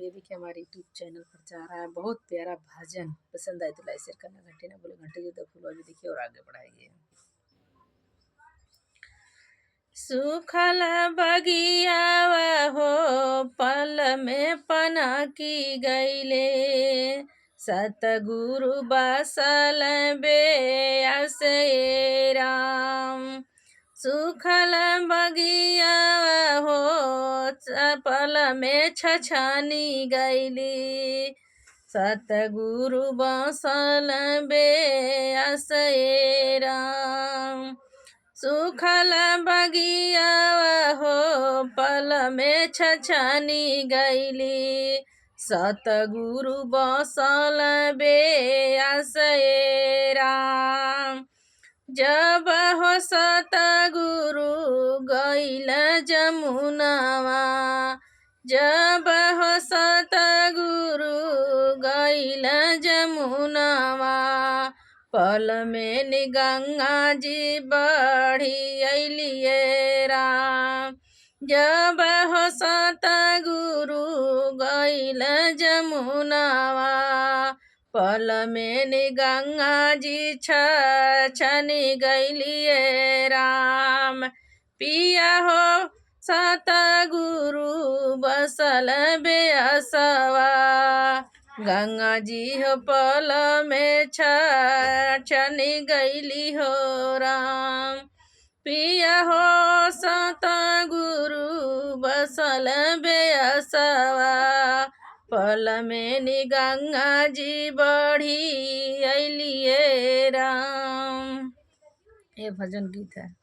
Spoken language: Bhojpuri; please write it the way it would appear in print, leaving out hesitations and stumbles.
ये देखिए हमारे यूट्यूब चैनल पर जा रहा है बहुत प्यारा भजन। पसंद आए तो लाइक शेयर करना, घंटे ना बोले घंटे जो फूल भी देखिए और आगे बढ़ाइए। सुखल बगियावा हो पल में पना की गईले, सतगुरु बसल बे आसे राम। सुखल बगिया हो पल में छछनी गईली, सतगुरु बसल बे आसे राम। सुखल बगिया हो पल में छछनी गईली, सतगुरु बसल बे आसे राम। जब हो सतगुरु गईल जमुनावा, जब हो सतगुरु गईल जमुनावा, पल में गंगा जी बढ़ी अलिए राम। जब हो सतगुरु गईल जमुनावा, पल में गंगा जी छछनी गईलिए राम। पिया हो सतगुरु बसल बेअसवा, गंगा जी हो पल में छछनी गईली हो राम। पिया हो सतगुरु बसल बेअसवा, पल में गंगा जी बढ़ी अलिए राम। ये भजन गीत है।